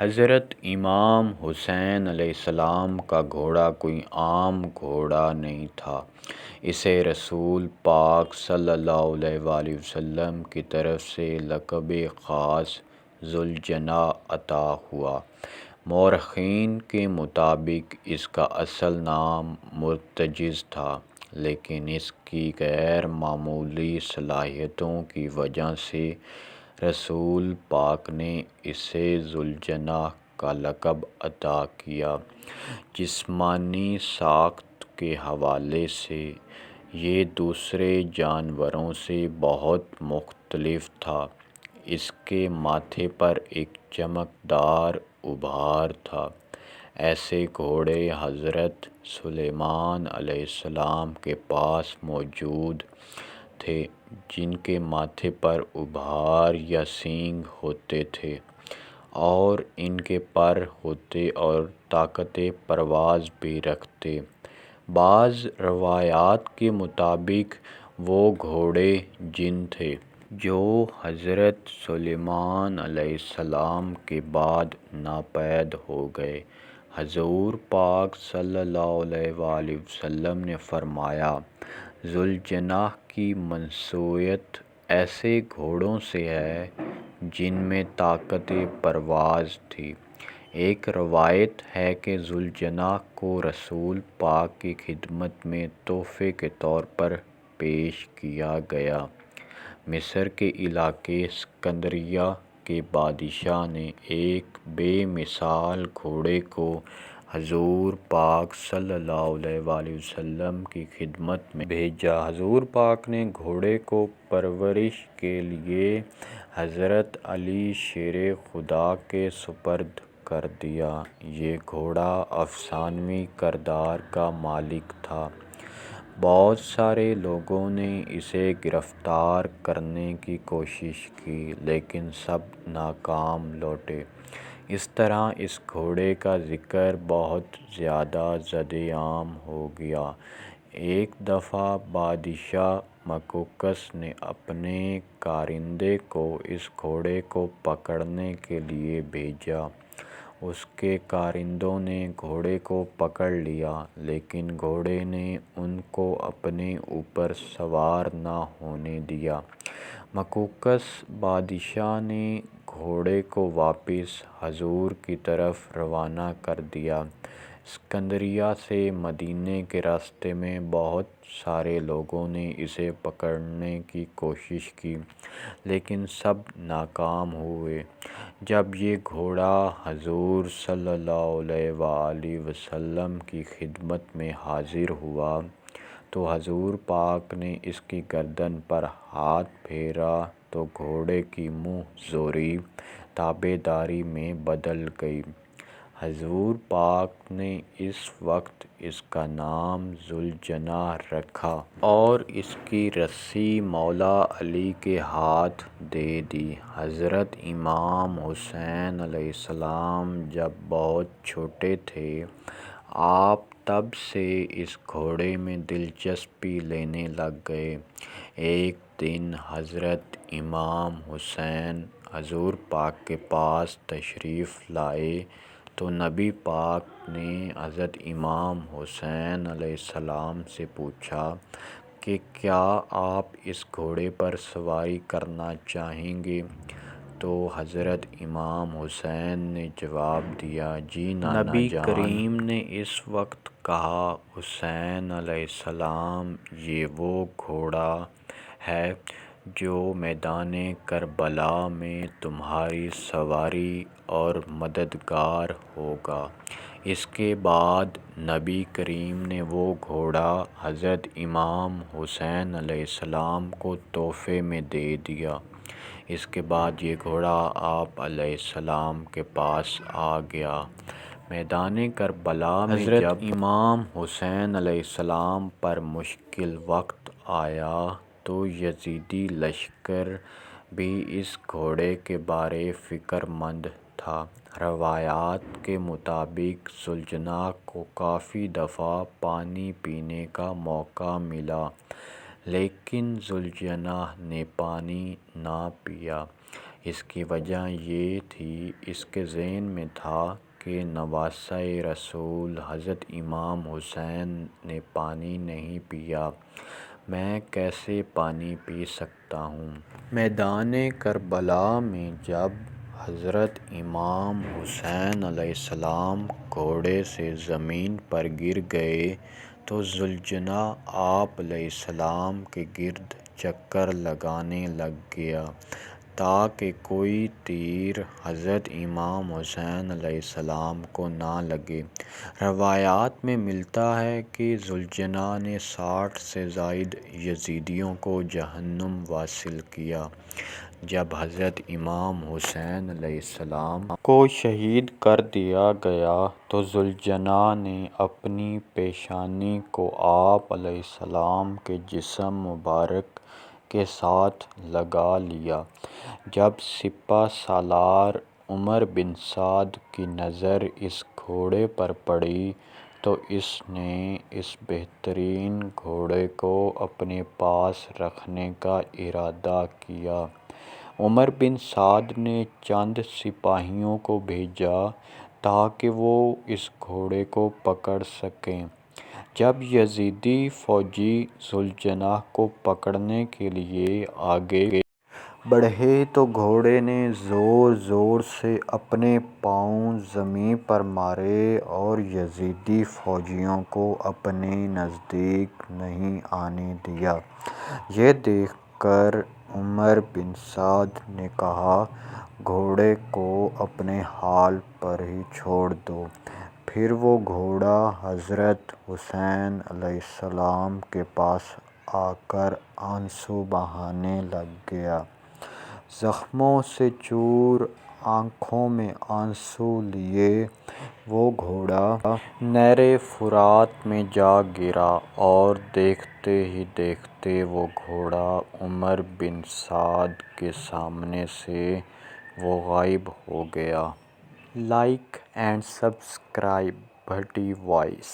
حضرت امام حسین علیہ السلام کا گھوڑا کوئی عام گھوڑا نہیں تھا، اسے رسول پاک صلی اللہ علیہ وآلہ وسلم کی طرف سے لقب خاص ذوالجناح عطا ہوا۔ مورخین کے مطابق اس کا اصل نام مرتجز تھا، لیکن اس کی غیر معمولی صلاحیتوں کی وجہ سے رسول پاک نے اسے ذوالجناح کا لقب عطا کیا۔ جسمانی ساخت کے حوالے سے یہ دوسرے جانوروں سے بہت مختلف تھا۔ اس کے ماتھے پر ایک چمکدار ابھار تھا۔ ایسے گھوڑے حضرت سلیمان علیہ السلام کے پاس موجود تھے جن کے ماتھے پر ابھار یا سینگ ہوتے تھے اور ان کے پر ہوتے اور طاقت پرواز بھی رکھتے۔ بعض روایات کے مطابق وہ گھوڑے جن تھے جو حضرت سلیمان علیہ السلام کے بعد ناپید ہو گئے۔ حضور پاک صلی اللہ علیہ وآلہ وسلم نے فرمایا، ذوالجناح کی منسوبت ایسے گھوڑوں سے ہے جن میں طاقت پرواز تھی۔ ایک روایت ہے کہ ذوالجناح کو رسول پاک کی خدمت میں تحفے کے طور پر پیش کیا گیا۔ مصر کے علاقے اسکندریہ کے بادشاہ نے ایک بے مثال گھوڑے کو حضور پاک صلی اللہ علیہ وآلہ وسلم کی خدمت میں بھیجا۔ حضور پاک نے گھوڑے کو پرورش کے لیے حضرت علی شیر خدا کے سپرد کر دیا۔ یہ گھوڑا افسانوی کردار کا مالک تھا۔ بہت سارے لوگوں نے اسے گرفتار کرنے کی کوشش کی لیکن سب ناکام لوٹے۔ اس طرح اس گھوڑے کا ذکر بہت زیادہ زد عام ہو گیا۔ ایک دفعہ بادشاہ مکوکس نے اپنے کارندے کو اس گھوڑے کو پکڑنے کے لیے بھیجا۔ اس کے کارندوں نے گھوڑے کو پکڑ لیا لیکن گھوڑے نے ان کو اپنے اوپر سوار نہ ہونے دیا۔ مکوکس بادشاہ نے گھوڑے کو واپس حضور کی طرف روانہ کر دیا۔ اسکندریہ سے مدینے کے راستے میں بہت سارے لوگوں نے اسے پکڑنے کی کوشش کی لیکن سب ناکام ہوئے۔ جب یہ گھوڑا حضور صلی اللہ علیہ وآلہ وسلم کی خدمت میں حاضر ہوا تو حضور پاک نے اس کی گردن پر ہاتھ پھیرا تو گھوڑے کی منہ زوری تابعداری میں بدل گئی۔ حضور پاک نے اس وقت اس کا نام ذوالجناح رکھا اور اس کی رسی مولا علی کے ہاتھ دے دی۔ حضرت امام حسین علیہ السلام جب بہت چھوٹے تھے، آپ تب سے اس گھوڑے میں دلچسپی لینے لگ گئے۔ ایک دن حضرت امام حسین حضور پاک کے پاس تشریف لائے تو نبی پاک نے حضرت امام حسین علیہ السلام سے پوچھا کہ کیا آپ اس گھوڑے پر سواری کرنا چاہیں گے؟ تو حضرت امام حسین نے جواب دیا، جی نانا جان۔ نبی کریم نے اس وقت کہا، حسین علیہ السلام، یہ وہ گھوڑا ہے جو میدان کربلا میں تمہاری سواری اور مددگار ہوگا۔ اس کے بعد نبی کریم نے وہ گھوڑا حضرت امام حسین علیہ السلام کو تحفے میں دے دیا۔ اس کے بعد یہ گھوڑا آپ علیہ السلام کے پاس آ گیا۔ میدان کربلا میں جب امام حسین علیہ السلام پر مشکل وقت آیا تو یزیدی لشکر بھی اس گھوڑے کے بارے فکر مند تھا۔ روایات کے مطابق ذوالجناح کو کافی دفعہ پانی پینے کا موقع ملا لیکن ذوالجناح نے پانی نہ پیا۔ اس کی وجہ یہ تھی، اس کے ذہن میں تھا کہ نواسۂ رسول حضرت امام حسین نے پانی نہیں پیا، میں کیسے پانی پی سکتا ہوں؟ میدان کربلا میں جب حضرت امام حسین علیہ السلام گھوڑے سے زمین پر گر گئے تو ذوالجناح آپ علیہ السلام کے گرد چکر لگانے لگ گیا تاکہ کوئی تیر حضرت امام حسین علیہ السلام کو نہ لگے۔ روایات میں ملتا ہے کہ ذوالجناح نے 60 سے زائد یزیدیوں کو جہنم واصل کیا۔ جب حضرت امام حسین علیہ السلام کو شہید کر دیا گیا تو ذوالجناح نے اپنی پیشانی کو آپ علیہ السلام کے جسم مبارک کے ساتھ لگا لیا۔ جب سپہ سالار عمر بن سعد کی نظر اس گھوڑے پر پڑی تو اس نے اس بہترین گھوڑے کو اپنے پاس رکھنے کا ارادہ کیا۔ عمر بن سعد نے چند سپاہیوں کو بھیجا تاکہ وہ اس گھوڑے کو پکڑ سکیں۔ جب یزیدی فوجی ذوالجناح کو پکڑنے کے لیے آگے بڑھے تو گھوڑے نے زور زور سے اپنے پاؤں زمین پر مارے اور یزیدی فوجیوں کو اپنے نزدیک نہیں آنے دیا۔ یہ دیکھ کر عمر بن سعد نے کہا، گھوڑے کو اپنے حال پر ہی چھوڑ دو۔ پھر وہ گھوڑا حضرت حسین علیہ السلام کے پاس آ کر آنسو بہانے لگ گیا۔ زخموں سے چور، آنکھوں میں آنسو لیے وہ گھوڑا نہر فرات میں جا گرا اور دیکھتے ہی دیکھتے وہ گھوڑا عمر بن سعد کے سامنے سے وہ غائب ہو گیا۔ Like and subscribe Bhatti voice.